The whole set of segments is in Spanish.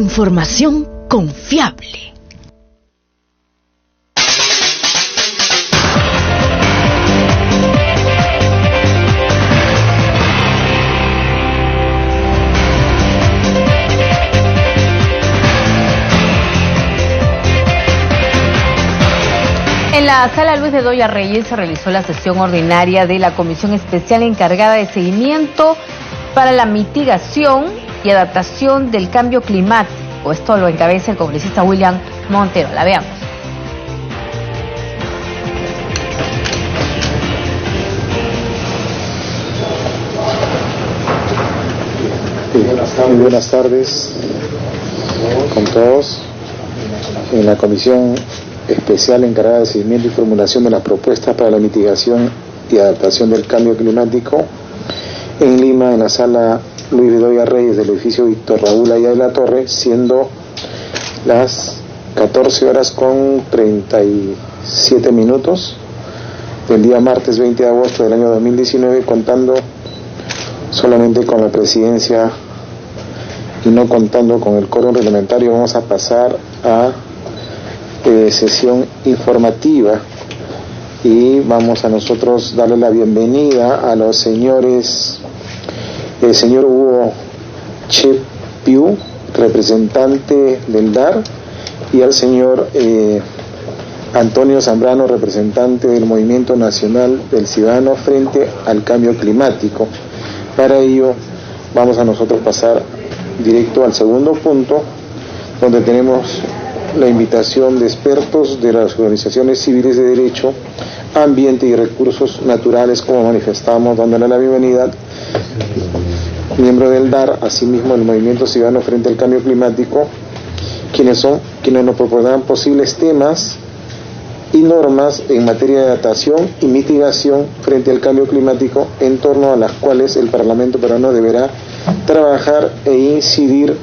Información confiable. En la Sala Luis Bedoya Reyes se realizó la sesión ordinaria de la Comisión Especial encargada de seguimiento para la mitigación y adaptación del cambio climático. Esto lo encabeza el congresista William Montero. La veamos. Muy buenas tardes con todos. En la Comisión Especial encargada de seguimiento y formulación de las propuestas para la mitigación y adaptación del cambio climático en Lima, en la Sala Luis Bedoya Reyes del edificio Víctor Raúl Ayala de la Torre, siendo las 14:37 del día martes 20 de agosto del año 2019, contando solamente con la presidencia y no contando con el quórum reglamentario. Vamos a pasar a sesión informativa y vamos a nosotros darle la bienvenida a los señores, el señor Hugo Chepiu, representante del DAR, y al señor Antonio Zambrano, representante del Movimiento Nacional del Ciudadano frente al Cambio Climático. Para ello vamos a nosotros pasar directo al segundo punto, donde tenemos la invitación de expertos de las organizaciones civiles de derecho, ambiente y recursos naturales, como manifestamos, dándole la bienvenida, miembro del DAR, asimismo el Movimiento Ciudadano frente al Cambio Climático, quienes nos propondrán posibles temas y normas en materia de adaptación y mitigación frente al cambio climático, en torno a las cuales el Parlamento peruano deberá trabajar e incidir,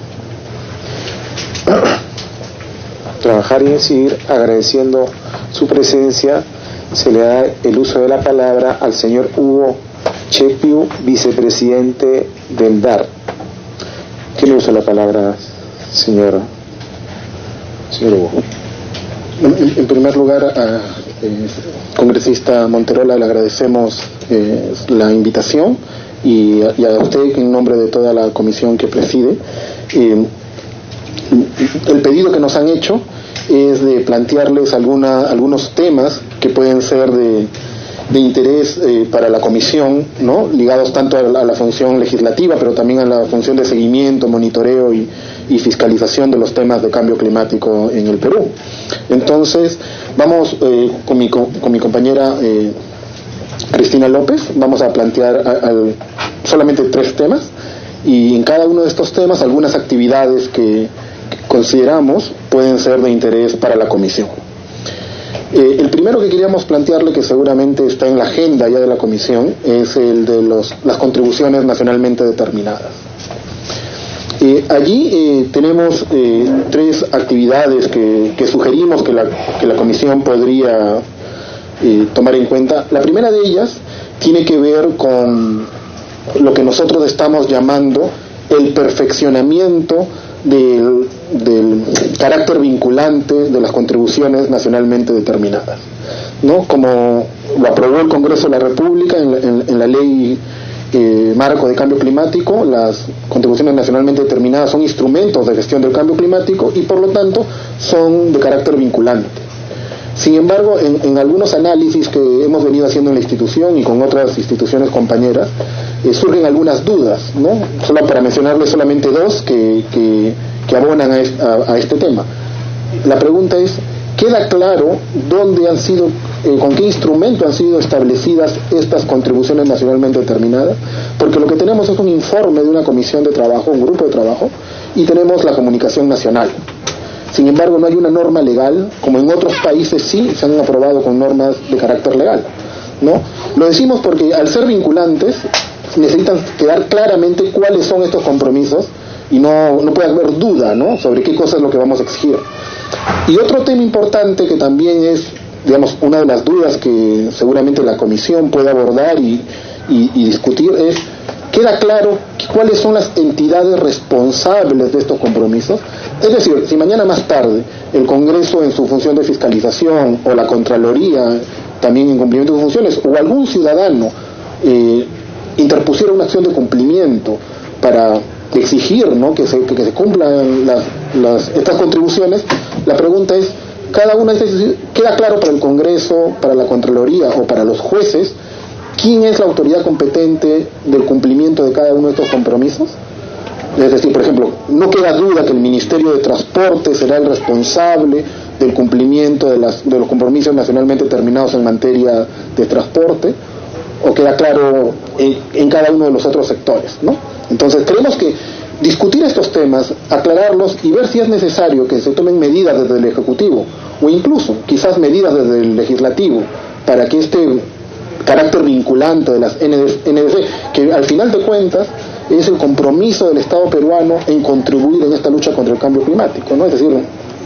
agradeciendo su presencia. Se le da el uso de la palabra al señor Hugo Chepiu, vicepresidente del DAR. ¿Quién le usa la palabra, señor Hugo? En primer lugar, a congresista Monterola le agradecemos la invitación y a usted en nombre de toda la comisión que preside. El pedido que nos han hecho es de plantearles algunos temas que pueden ser de interés para la comisión, ¿no?, ligados tanto a la función legislativa, pero también a la función de seguimiento, monitoreo y fiscalización de los temas de cambio climático en el Perú. Entonces, vamos con mi compañera Cristina López, vamos a plantear solamente 3 temas, y en cada uno de estos temas algunas actividades que consideramos pueden ser de interés para la comisión. El primero que queríamos plantearle, que seguramente está en la agenda ya de la comisión, es el de las contribuciones nacionalmente determinadas. Allí tenemos 3 actividades que sugerimos que la comisión podría tomar en cuenta. La primera de ellas tiene que ver con lo que nosotros estamos llamando el perfeccionamiento del carácter vinculante de las contribuciones nacionalmente determinadas, ¿no? Como lo aprobó el Congreso de la República en la ley marco de cambio climático, las contribuciones nacionalmente determinadas son instrumentos de gestión del cambio climático y por lo tanto son de carácter vinculante. Sin embargo, en algunos análisis que hemos venido haciendo en la institución y con otras instituciones compañeras, surgen algunas dudas, ¿no? Solo para mencionarles solamente 2 que abonan a este tema. La pregunta es: ¿queda claro dónde han sido, con qué instrumento han sido establecidas estas contribuciones nacionalmente determinadas? Porque lo que tenemos es un informe de una comisión de trabajo, un grupo de trabajo, y tenemos la comunicación nacional. Sin embargo, no hay una norma legal, como en otros países sí se han aprobado con normas de carácter legal, ¿no? Lo decimos porque al ser vinculantes necesitan quedar claramente cuáles son estos compromisos y no puede haber duda, ¿no?, sobre qué cosa es lo que vamos a exigir. Y otro tema importante que también es, digamos, una de las dudas que seguramente la comisión puede abordar y discutir es: queda claro cuáles son las entidades responsables de estos compromisos, Es decir, si mañana más tarde el Congreso en su función de fiscalización o la Contraloría también en cumplimiento de sus funciones o algún ciudadano interpusiera una acción de cumplimiento para exigir, ¿no?, que se cumplan estas contribuciones, la pregunta es, cada una de estas, ¿queda claro para el Congreso, para la Contraloría o para los jueces quién es la autoridad competente del cumplimiento de cada uno de estos compromisos? Es decir, por ejemplo, no queda duda que el Ministerio de Transporte será el responsable del cumplimiento de los compromisos nacionalmente determinados en materia de transporte, o queda claro en cada uno de los otros sectores, ¿no? Entonces creemos que discutir estos temas, aclararlos y ver si es necesario que se tomen medidas desde el Ejecutivo o incluso quizás medidas desde el Legislativo para que este carácter vinculante de las NDC, que al final de cuentas es el compromiso del Estado peruano en contribuir en esta lucha contra el cambio climático, ¿no? Es decir,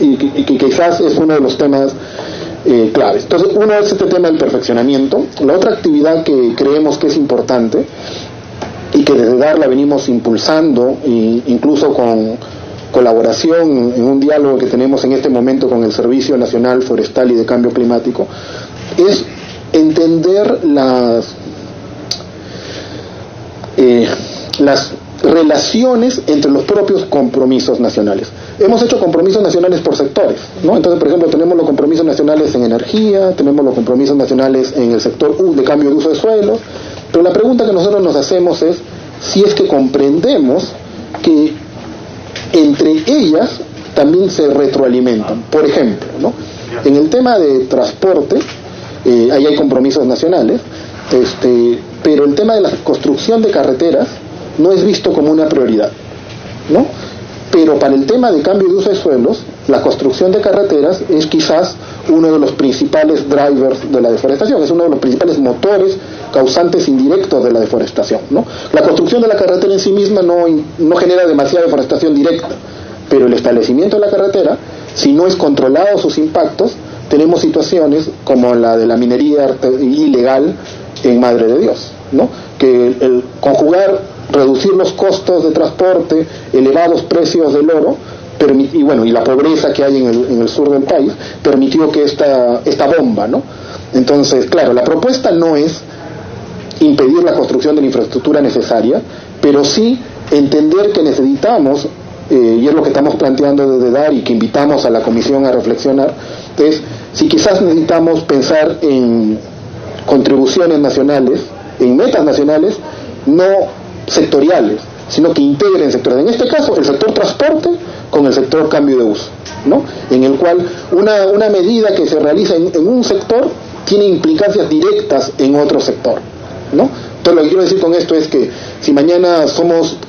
y que quizás es uno de los temas claves. Entonces, uno es este tema del perfeccionamiento. La otra actividad que creemos que es importante y que desde DAR la venimos impulsando, incluso con colaboración en un diálogo que tenemos en este momento con el Servicio Nacional Forestal y de Cambio Climático, es entender las relaciones entre los propios compromisos nacionales. Hemos hecho compromisos nacionales por sectores, ¿no? Entonces, por ejemplo, tenemos los compromisos nacionales en energía, tenemos los compromisos nacionales en el sector de cambio de uso de suelos, pero la pregunta que nosotros nos hacemos es si es que comprendemos que entre ellas también se retroalimentan. Por ejemplo, ¿no?, en el tema de transporte, ahí hay compromisos nacionales, pero el tema de la construcción de carreteras no es visto como una prioridad, ¿no? Pero para el tema de cambio de uso de suelos, la construcción de carreteras es quizás uno de los principales drivers de la deforestación, es uno de los principales motores causantes indirectos de la deforestación, ¿no? La construcción de la carretera en sí misma no genera demasiada deforestación directa, pero el establecimiento de la carretera, si no es controlado sus impactos, tenemos situaciones como la de la minería ilegal en Madre de Dios, ¿no? Que el reducir los costos de transporte, elevados precios del oro, y la pobreza que hay en el sur del país, permitió que esta bomba, ¿no? Entonces, claro, la propuesta no es impedir la construcción de la infraestructura necesaria, pero sí entender que necesitamos, y es lo que estamos planteando desde DAR y que invitamos a la Comisión a reflexionar, es si quizás necesitamos pensar en contribuciones nacionales, en metas nacionales, no sectoriales, sino que integren sectores. En este caso, el sector transporte con el sector cambio de uso, ¿no? En el cual una medida que se realiza en un sector tiene implicancias directas en otro sector, ¿no? Entonces, lo que quiero decir con esto es que si mañana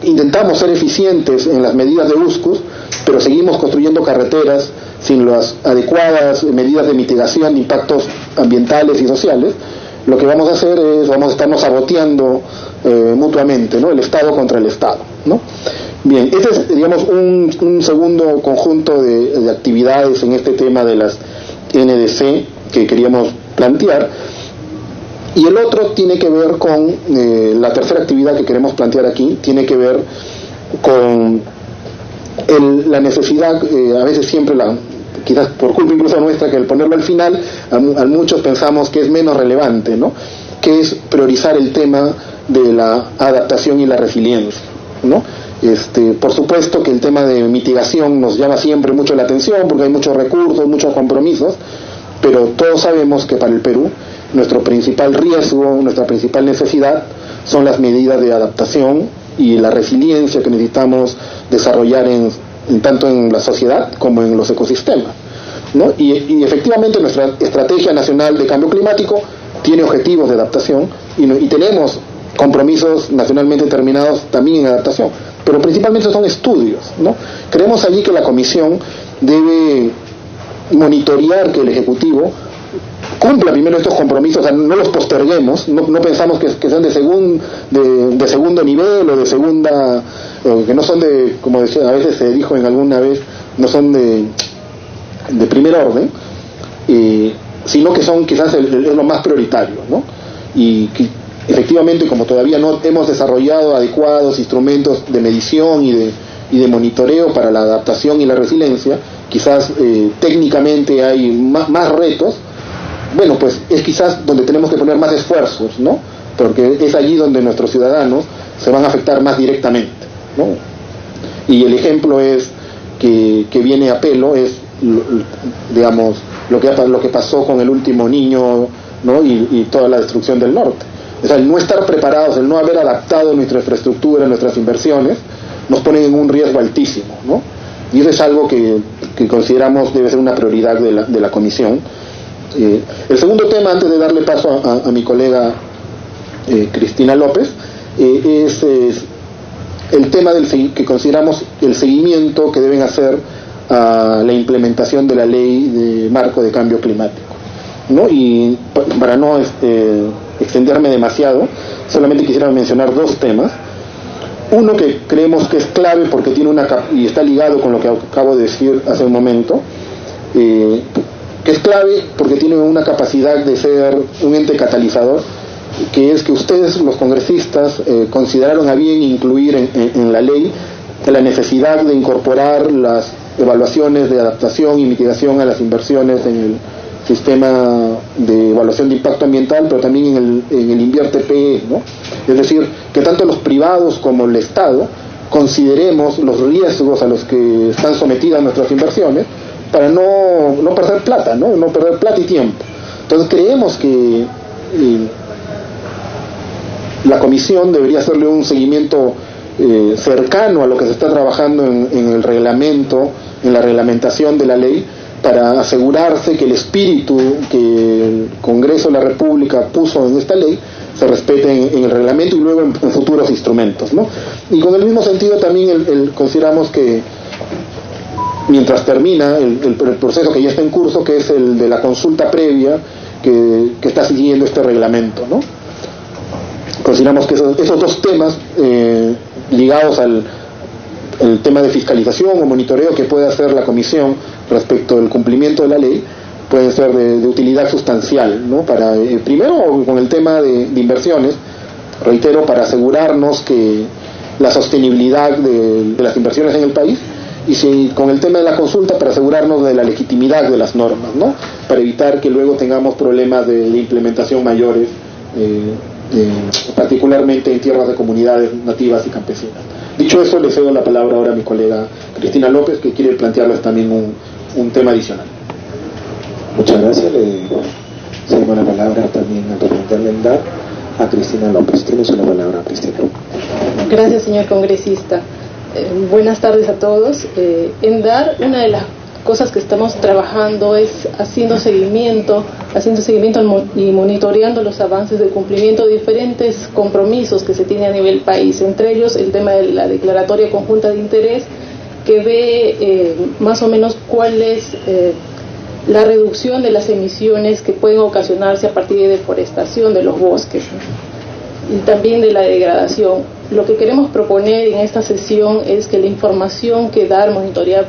intentamos ser eficientes en las medidas de USCUS, pero seguimos construyendo carreteras sin las adecuadas medidas de mitigación de impactos ambientales y sociales, lo que vamos a hacer es, vamos a estarnos saboteando mutuamente, ¿no? El Estado contra el Estado, ¿no? Bien, este es, digamos, un segundo conjunto de actividades en este tema de las NDC que queríamos plantear. Y el otro tiene que ver con la tercera actividad que queremos plantear aquí, tiene que ver con la necesidad, a veces siempre quizás por culpa incluso nuestra, que el ponerlo al final, a muchos pensamos que es menos relevante, ¿no? Que es priorizar el tema de la adaptación y la resiliencia, ¿no? Por supuesto que el tema de mitigación nos llama siempre mucho la atención porque hay muchos recursos, muchos compromisos, pero todos sabemos que para el Perú nuestro principal riesgo, nuestra principal necesidad son las medidas de adaptación y la resiliencia que necesitamos desarrollar tanto en la sociedad como en los ecosistemas, ¿no? Y efectivamente nuestra Estrategia Nacional de Cambio Climático tiene objetivos de adaptación y tenemos compromisos nacionalmente determinados también en adaptación, pero principalmente son estudios, ¿no? Creemos allí que la Comisión debe monitorear que el Ejecutivo cumpla primero estos compromisos, o sea, no los posterguemos, no pensamos que sean de segundo nivel o de segunda, o que no son de, como decía, a veces se dijo en alguna vez, no son de primer orden, sino que son quizás es lo más prioritario, ¿no? Y que efectivamente, como todavía no hemos desarrollado adecuados instrumentos de medición y y de monitoreo para la adaptación y la resiliencia, quizás técnicamente hay más retos. Bueno, pues es quizás donde tenemos que poner más esfuerzos, ¿no? Porque es allí donde nuestros ciudadanos se van a afectar más directamente, ¿no? Y el ejemplo es que viene a pelo es, digamos, lo que pasó con el último niño, ¿no? Y toda la destrucción del norte. O sea, el no estar preparados, el no haber adaptado nuestra infraestructura, nuestras inversiones, nos ponen en un riesgo altísimo, ¿no? Y eso es algo que consideramos debe ser una prioridad de la comisión. El segundo tema, antes de darle paso a mi colega Cristina López, es el tema que consideramos el seguimiento que deben hacer a la implementación de la ley de marco de cambio climático, ¿no? Y para no extenderme demasiado, solamente quisiera mencionar dos temas. Uno que creemos que es clave porque y está ligado con lo que acabo de decir hace un momento, que es clave porque tiene una capacidad de ser un ente catalizador, que es que ustedes, los congresistas, consideraron a bien incluir en la ley la necesidad de incorporar las evaluaciones de adaptación y mitigación a las inversiones en el sistema de evaluación de impacto ambiental, pero también en el INVIERTE-PE, ¿no? Es decir, que tanto los privados como el Estado consideremos los riesgos a los que están sometidas nuestras inversiones para no perder plata, ¿no? No perder plata y tiempo. Entonces creemos que la comisión debería hacerle un seguimiento cercano a lo que se está trabajando en el reglamento, en la reglamentación de la ley, para asegurarse que el espíritu que el Congreso de la República puso en esta ley se respete en el reglamento y luego en futuros instrumentos, ¿no? Y con el mismo sentido también consideramos que mientras termina el proceso que ya está en curso, que es el de la consulta previa que está siguiendo este reglamento, ¿no? Consideramos que esos dos temas ligados al tema de fiscalización o monitoreo que puede hacer la comisión respecto del cumplimiento de la ley pueden ser de utilidad sustancial, ¿no? Para primero con el tema de inversiones, reitero, para asegurarnos que la sostenibilidad de las inversiones en el país, y con el tema de la consulta para asegurarnos de la legitimidad de las normas, ¿no? Para evitar que luego tengamos problemas de implementación mayores, particularmente en tierras de comunidades nativas y campesinas. Dicho eso, le cedo la palabra ahora a mi colega Cristina López, que quiere plantearles también un tema adicional. Muchas gracias. Le cedo la palabra también al presidente Almendar, a Cristina López. Tienes una palabra, Cristina. Gracias, señor congresista. Buenas tardes a todos. En DAR, una de las cosas que estamos trabajando es haciendo seguimiento y monitoreando los avances de cumplimiento de diferentes compromisos que se tienen a nivel país, entre ellos el tema de la declaratoria conjunta de interés, que ve más o menos cuál es la reducción de las emisiones que pueden ocasionarse a partir de deforestación de los bosques, ¿no? Y también de la degradación. Lo que queremos proponer en esta sesión es que la información que DAR monitorea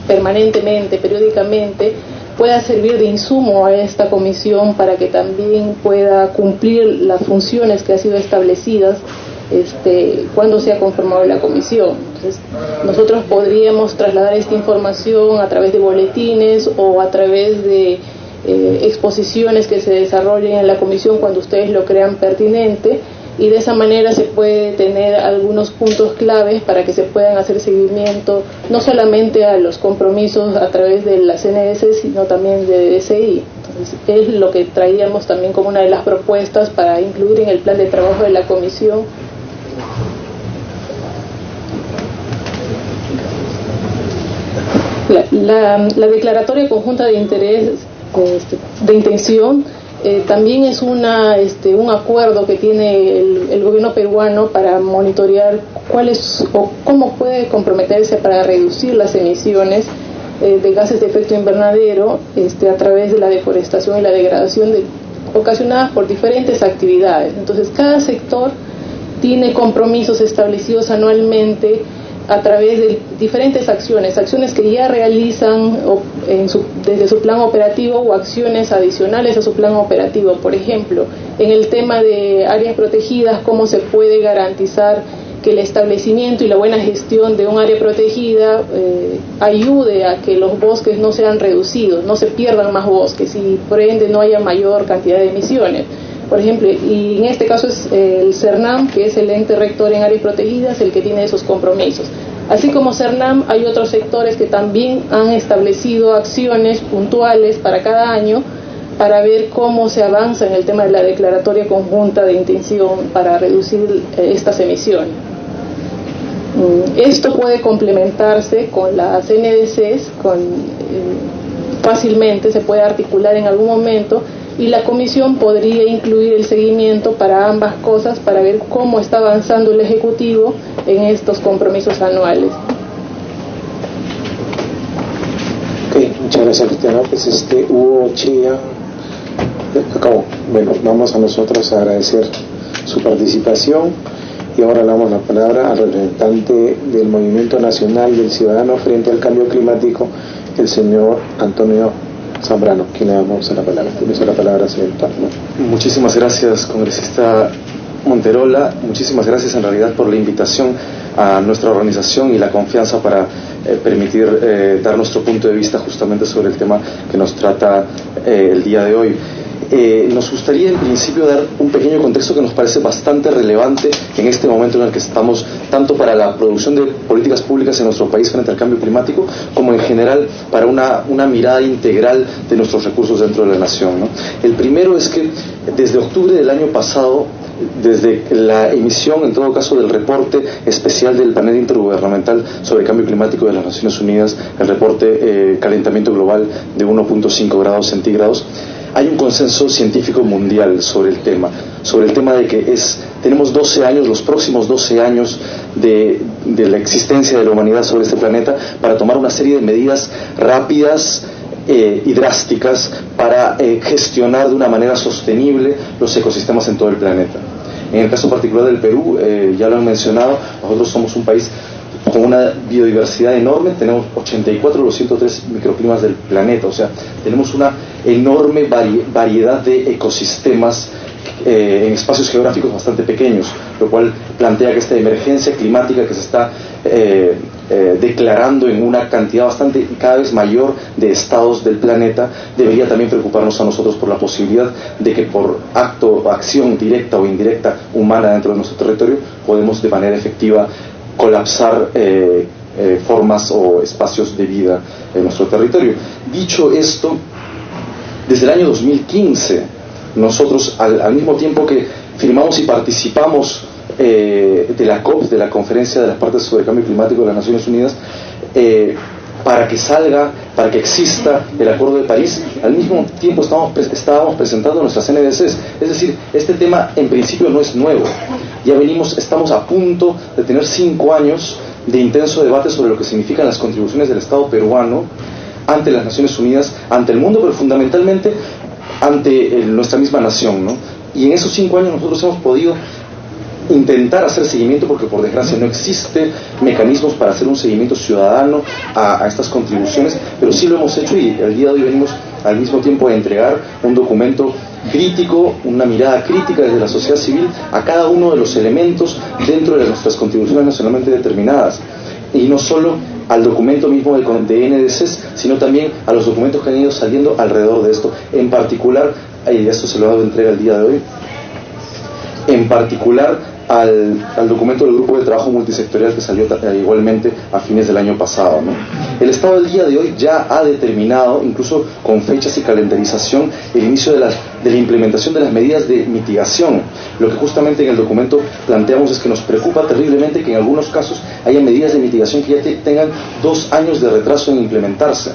permanentemente, periódicamente, pueda servir de insumo a esta comisión para que también pueda cumplir las funciones que han sido establecidas cuando se ha conformado la comisión. Entonces, nosotros podríamos trasladar esta información a través de boletines o a través de exposiciones que se desarrollen en la comisión cuando ustedes lo crean pertinente, y de esa manera se puede tener algunos puntos claves para que se puedan hacer seguimiento no solamente a los compromisos a través de la CNS, sino también de DCI. Entonces, es lo que traíamos también como una de las propuestas para incluir en el plan de trabajo de la comisión. La declaratoria conjunta de interés, de intención, también es un acuerdo que tiene el gobierno peruano para monitorear cuáles o cómo puede comprometerse para reducir las emisiones de gases de efecto invernadero a través de la deforestación y la degradación ocasionadas por diferentes actividades. Entonces, cada sector tiene compromisos establecidos anualmente a través de diferentes acciones que ya realizan desde su plan operativo o acciones adicionales a su plan operativo. Por ejemplo, en el tema de áreas protegidas, cómo se puede garantizar que el establecimiento y la buena gestión de un área protegida ayude a que los bosques no sean reducidos, no se pierdan más bosques y por ende no haya mayor cantidad de emisiones. Por ejemplo, y en este caso es el CERNAM, que es el ente rector en áreas protegidas, el que tiene esos compromisos. Así como CERNAM, hay otros sectores que también han establecido acciones puntuales para cada año para ver cómo se avanza en el tema de la declaratoria conjunta de intención para reducir estas emisiones. Esto puede complementarse con las NDCs, fácilmente se puede articular en algún momento, y la comisión podría incluir el seguimiento para ambas cosas para ver cómo está avanzando el Ejecutivo en estos compromisos anuales. Ok, muchas gracias, Cristiana. Pues Hugo Chilla acabó. Bueno, vamos a nosotros a agradecer su participación y ahora le damos la palabra al representante del Movimiento Nacional del Ciudadano frente al Cambio Climático, el señor Antonio Zambrano, quien le damos la palabra. Tiene la palabra, señor Antonio. Muchísimas gracias, congresista Monterola. Muchísimas gracias en realidad por la invitación a nuestra organización y la confianza para permitir dar nuestro punto de vista justamente sobre el tema que nos trata el día de hoy. Nos gustaría en principio dar un pequeño contexto que nos parece bastante relevante en este momento en el que estamos, tanto para la producción de políticas públicas en nuestro país frente al cambio climático, como en general para una mirada integral de nuestros recursos dentro de la nación, ¿no? El primero es que desde octubre del año pasado, desde la emisión, en todo caso, del reporte especial del panel intergubernamental sobre cambio climático de las Naciones Unidas, el reporte calentamiento global de 1.5 grados centígrados, hay un consenso científico mundial sobre el tema de que tenemos 12 años, los próximos 12 años de la existencia de la humanidad sobre este planeta para tomar una serie de medidas rápidas y drásticas para gestionar de una manera sostenible los ecosistemas en todo el planeta. En el caso particular del Perú, ya lo han mencionado, nosotros somos un país con una biodiversidad enorme, tenemos 84 de los 103 microclimas del planeta, o sea, tenemos una enorme variedad de ecosistemas en espacios geográficos bastante pequeños, lo cual plantea que esta emergencia climática que se está declarando en una cantidad bastante cada vez mayor de estados del planeta debería también preocuparnos a nosotros por la posibilidad de que por acción directa o indirecta humana dentro de nuestro territorio podemos de manera efectiva colapsar formas o espacios de vida en nuestro territorio. Dicho esto, desde el año 2015 nosotros al mismo tiempo que firmamos y participamos de la COP, de la Conferencia de las Partes sobre el Cambio Climático de las Naciones Unidas, para que exista el Acuerdo de París, al mismo tiempo estábamos presentando nuestras NDCs. Es decir, este tema en principio no es nuevo. Estamos a punto de tener 5 años de intenso debate sobre lo que significan las contribuciones del Estado peruano ante las Naciones Unidas, ante el mundo, pero fundamentalmente ante nuestra misma nación, ¿no? Y en esos 5 años nosotros hemos podido intentar hacer seguimiento, porque por desgracia no existe mecanismos para hacer un seguimiento ciudadano a estas contribuciones, pero sí lo hemos hecho y el día de hoy venimos al mismo tiempo a entregar un documento crítico, una mirada crítica desde la sociedad civil a cada uno de los elementos dentro de nuestras contribuciones nacionalmente determinadas, y no solo al documento mismo de NDCs, sino también a los documentos que han ido saliendo alrededor de esto, en particular, y esto se lo he dado entrega el día de hoy, en particular al documento del Grupo de Trabajo Multisectorial que salió igualmente a fines del año pasado, ¿no? El Estado del día de hoy ya ha determinado, incluso con fechas y calendarización, el inicio de la implementación de las medidas de mitigación. Lo que justamente en el documento planteamos es que nos preocupa terriblemente que en algunos casos haya medidas de mitigación que ya tengan 2 años de retraso en implementarse.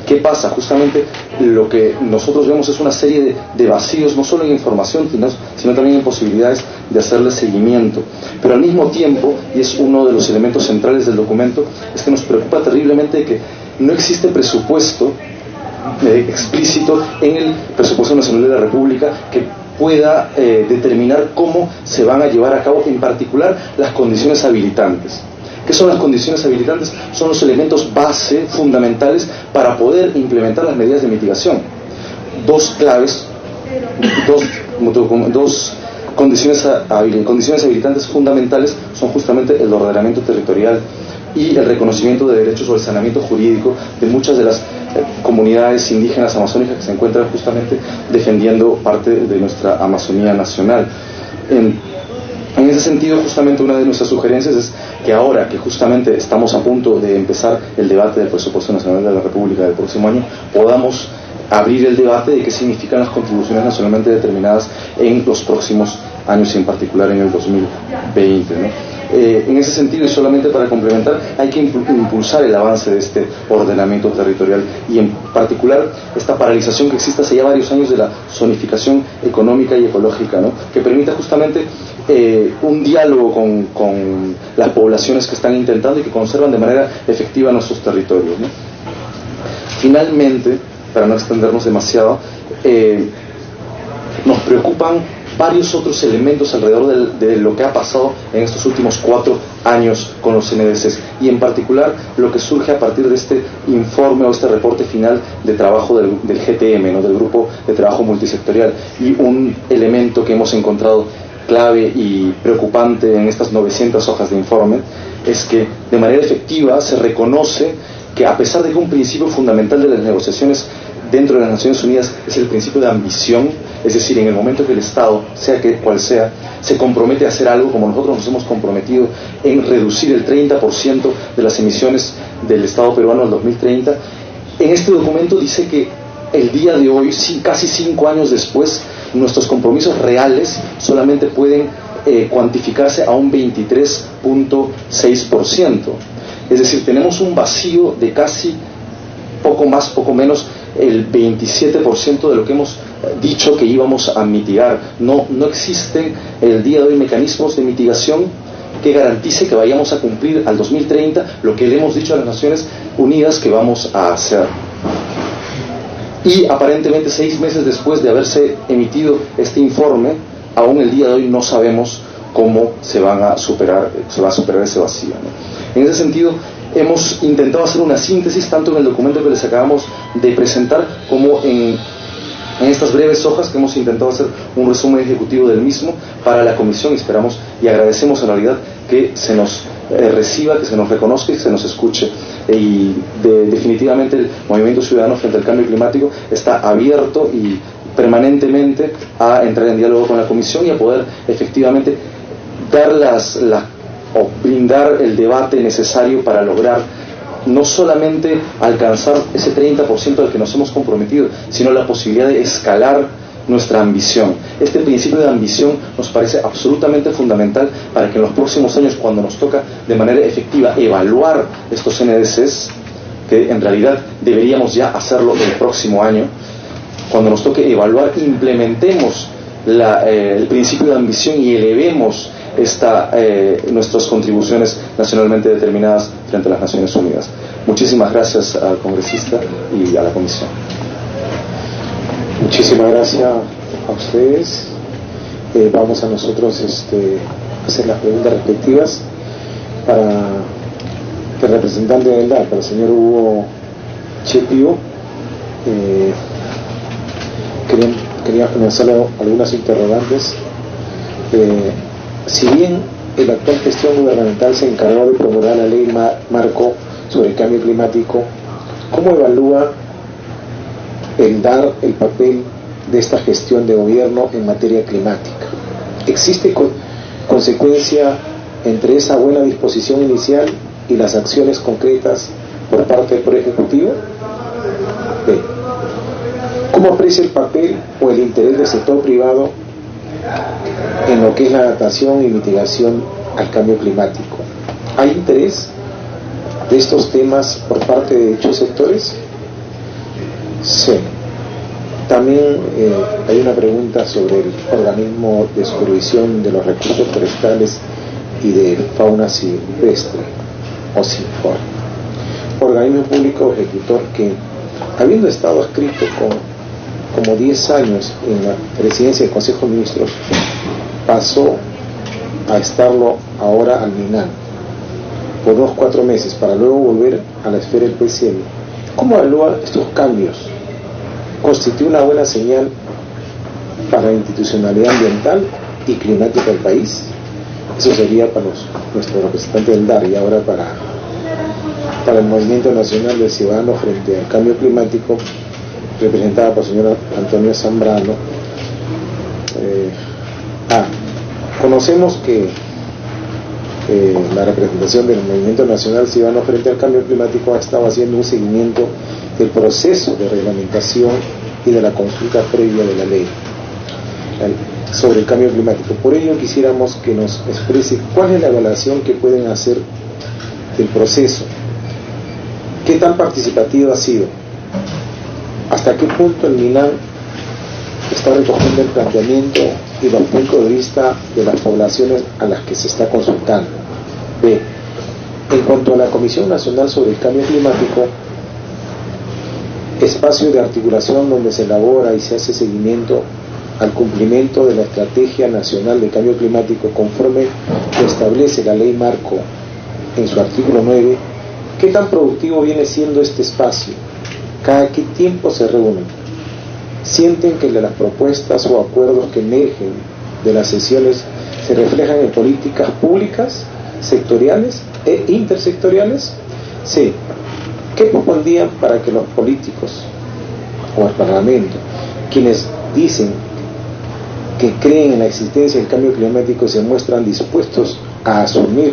¿Qué pasa? Justamente lo que nosotros vemos es una serie de vacíos, no solo en información, sino también en posibilidades de hacerle seguimiento. Pero al mismo tiempo, y es uno de los elementos centrales del documento, es que nos preocupa terriblemente que no existe presupuesto explícito en el Presupuesto Nacional de la República que pueda determinar cómo se van a llevar a cabo, en particular, las condiciones habilitantes. ¿Qué son las condiciones habilitantes? Son los elementos base fundamentales para poder implementar las medidas de mitigación. 2 claves, dos condiciones habilitantes fundamentales son justamente el ordenamiento territorial y el reconocimiento de derechos o el saneamiento jurídico de muchas de las comunidades indígenas amazónicas que se encuentran justamente defendiendo parte de nuestra Amazonía nacional. En ese sentido, justamente una de nuestras sugerencias es que ahora que justamente estamos a punto de empezar el debate del presupuesto nacional de la República del próximo año, podamos abrir el debate de qué significan las contribuciones nacionalmente determinadas en los próximos años y en particular en el 2020, ¿no? En ese sentido, y solamente para complementar, hay que impulsar el avance de este ordenamiento territorial y en particular esta paralización que existe hace ya varios años de la zonificación económica y ecológica, ¿no? Que permita justamente un diálogo con las poblaciones que están intentando y que conservan de manera efectiva nuestros territorios, ¿no? Finalmente, para no extendernos demasiado, nos preocupan varios otros elementos alrededor de lo que ha pasado en estos últimos 4 años con los NDCs y en particular lo que surge a partir de este informe o este reporte final de trabajo del GTM, ¿no? Del Grupo de Trabajo Multisectorial. Y un elemento que hemos encontrado clave y preocupante en estas 900 hojas de informe es que de manera efectiva se reconoce que a pesar de que un principio fundamental de las negociaciones dentro de las Naciones Unidas es el principio de ambición, es decir, en el momento que el Estado, sea que cual sea, se compromete a hacer algo, como nosotros nos hemos comprometido en reducir el 30% de las emisiones del Estado peruano al 2030, en este documento dice que el día de hoy, casi 5 años después, nuestros compromisos reales solamente pueden cuantificarse a un 23.6%. Es decir, tenemos un vacío de casi poco más, poco menos, el 27% de lo que hemos dicho que íbamos a mitigar. No existen el día de hoy mecanismos de mitigación que garantice que vayamos a cumplir al 2030 lo que le hemos dicho a las Naciones Unidas que vamos a hacer. Y aparentemente 6 meses después de haberse emitido este informe, aún el día de hoy no sabemos cómo se va a superar ese vacío, ¿no? En ese sentido, hemos intentado hacer una síntesis tanto en el documento que les acabamos de presentar como en estas breves hojas que hemos intentado hacer un resumen ejecutivo del mismo para la comisión. Esperamos y agradecemos en realidad que se nos reciba, que se nos reconozca y que se nos escuche. Y definitivamente el Movimiento Ciudadano frente al Cambio Climático está abierto y permanentemente a entrar en diálogo con la comisión y a poder efectivamente dar o brindar el debate necesario para lograr no solamente alcanzar ese 30% al que nos hemos comprometido, sino la posibilidad de escalar nuestra ambición. Este principio de ambición nos parece absolutamente fundamental para que en los próximos años, cuando nos toca de manera efectiva evaluar estos NDCs, que en realidad deberíamos ya hacerlo el próximo año, cuando nos toque evaluar, implementemos el principio de ambición y elevemos nuestras contribuciones nacionalmente determinadas frente a las Naciones Unidas. Muchísimas gracias al congresista y a la comisión. Muchísimas gracias a ustedes. Vamos a nosotros hacer las preguntas respectivas para el representante de ENDAR, para el señor Hugo Chepio. Quería comenzar algunas interrogantes. Si bien la actual gestión gubernamental se encargó de promulgar la ley marco sobre el cambio climático, ¿cómo evalúa el papel de esta gestión de gobierno en materia climática? ¿Existe consecuencia entre esa buena disposición inicial y las acciones concretas por parte del Poder Ejecutivo? ¿Cómo aprecia el papel o el interés del sector privado en lo que es la adaptación y mitigación al cambio climático? ¿Hay interés de estos temas por parte de dichos sectores? Sí. También hay una pregunta sobre el organismo de supervisión de los recursos forestales y de fauna silvestre, o SINFOR, organismo público ejecutor que, habiendo estado adscrito como 10 años en la presidencia del Consejo de Ministros, pasó a estarlo ahora al MINAN por unos 4 meses para luego volver a la esfera del PCM. ¿Cómo evalúa estos cambios? ¿Constituye una buena señal para la institucionalidad ambiental y climática del país. Eso sería para nuestro representante del DAR. Y ahora para el Movimiento Nacional del Ciudadano frente al Cambio Climático, representada por el señor Antonio Zambrano. Conocemos que la representación del Movimiento Nacional Ciudadano frente al Cambio Climático ha estado haciendo un seguimiento del proceso de reglamentación y de la consulta previa de la ley sobre el cambio climático. Por ello quisiéramos que nos exprese cuál es la evaluación que pueden hacer del proceso, qué tan participativo ha sido, hasta qué punto el MINAN está recogiendo el planteamiento y los puntos de vista de las poblaciones a las que se está consultando. B. En cuanto a la Comisión Nacional sobre el Cambio Climático, espacio de articulación donde se elabora y se hace seguimiento al cumplimiento de la Estrategia Nacional de Cambio Climático conforme lo establece la Ley Marco en su artículo 9, ¿qué tan productivo viene siendo este espacio? ¿Cada qué tiempo se reúnen? ¿Sienten que las propuestas o acuerdos que emergen de las sesiones se reflejan en políticas públicas, sectoriales e intersectoriales? Sí. ¿Qué propondrían para que los políticos o el Parlamento, quienes dicen que creen en la existencia del cambio climático, se muestran dispuestos a asumir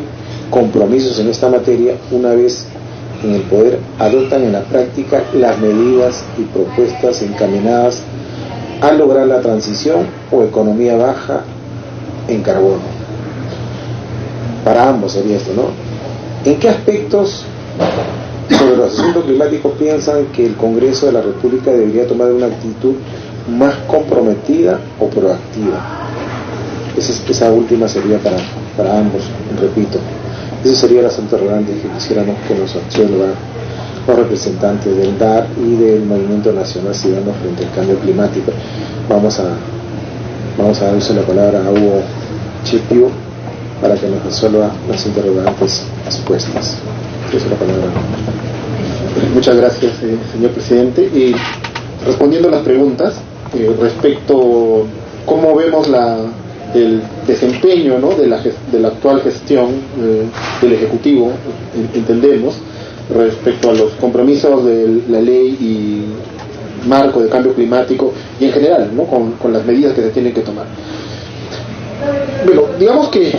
compromisos en esta materia, una vez en el poder adoptan en la práctica las medidas y propuestas encaminadas a lograr la transición o economía baja en carbono? Para ambos sería esto, ¿no? ¿En qué aspectos sobre los asuntos climáticos piensan que el Congreso de la República debería tomar una actitud más comprometida o proactiva? Esa última sería para ambos, repito. Ese sería el asunto relevante que quisiéramos que nos observen los representantes del DAR y del Movimiento Nacional Ciudadano frente al Cambio Climático. Vamos a darle la palabra a Hugo Chipiu para que nos resuelva las interrogantes expuestas. La palabra. Muchas gracias, señor presidente. Respondiendo a las preguntas respecto cómo vemos el desempeño, ¿no?, de la actual gestión del Ejecutivo, entendemos, respecto a los compromisos de la ley y marco de cambio climático y en general, ¿no?, con las medidas que se tienen que tomar. Bueno, digamos que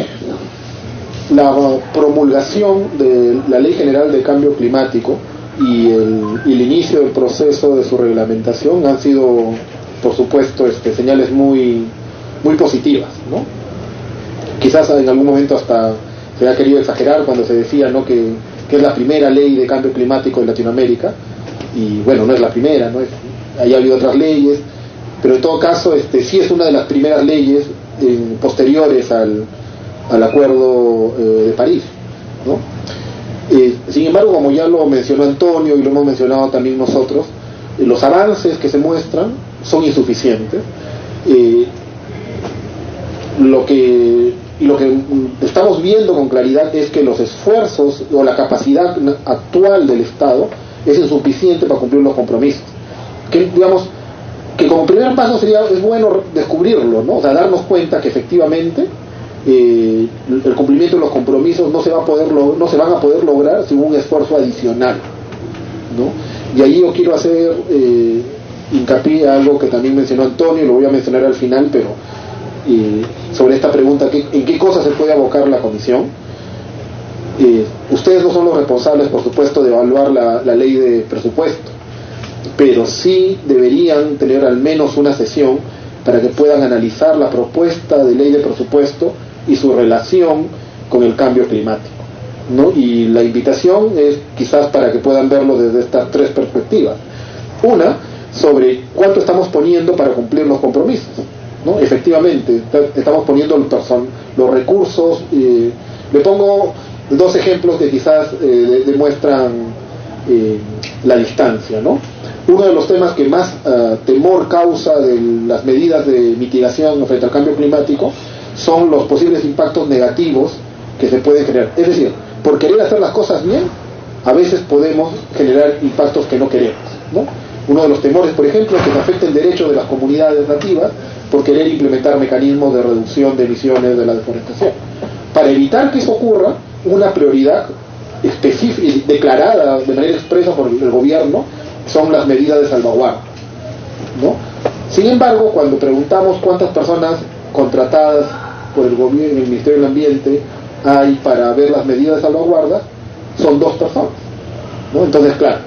la promulgación de la Ley General de Cambio Climático y el inicio del proceso de su reglamentación han sido, por supuesto, señales muy positivas, ¿no? Quizás en algún momento hasta se ha querido exagerar cuando se decía, ¿no?, que es la primera ley de cambio climático en Latinoamérica, y bueno, no es la primera, ¿no? Ahí ha habido otras leyes, pero en todo caso sí es una de las primeras leyes posteriores al Acuerdo de París, ¿no? Sin embargo, como ya lo mencionó Antonio y lo hemos mencionado también nosotros, los avances que se muestran son insuficientes. Lo que estamos viendo con claridad es que los esfuerzos o la capacidad actual del Estado es insuficiente para cumplir los compromisos. Digamos que como primer paso es bueno descubrirlo, ¿no? O sea, darnos cuenta que efectivamente el cumplimiento de los compromisos no se van a poder lograr sin un esfuerzo adicional, ¿no? Y ahí yo quiero hacer hincapié a algo que también mencionó Antonio, lo voy a mencionar al final, pero sobre esta pregunta, ¿en qué cosas se puede abocar la comisión? Ustedes no son los responsables, por supuesto, de evaluar la ley de presupuesto, pero sí deberían tener al menos una sesión para que puedan analizar la propuesta de ley de presupuesto y su relación con el cambio climático, ¿no? Y la invitación es quizás para que puedan verlo desde estas tres perspectivas. Una, sobre cuánto estamos poniendo para cumplir los compromisos, ¿no? Efectivamente, estamos poniendo los recursos. Le pongo dos ejemplos que quizás demuestran la distancia, ¿no? Uno de los temas que más temor causa de las medidas de mitigación frente al cambio climático son los posibles impactos negativos que se pueden generar. Es decir, por querer hacer las cosas bien, a veces podemos generar impactos que no queremos, ¿no? Uno de los temores, por ejemplo, es que se afecte el derecho de las comunidades nativas por querer implementar mecanismos de reducción de emisiones de la deforestación. Para evitar que eso ocurra, una prioridad específica, declarada de manera expresa por el gobierno, son las medidas de salvaguarda, ¿no? Sin embargo, cuando preguntamos cuántas personas contratadas por el gobierno, el Ministerio del Ambiente, hay para ver las medidas de salvaguarda, son 2 personas, ¿no? Entonces, claro,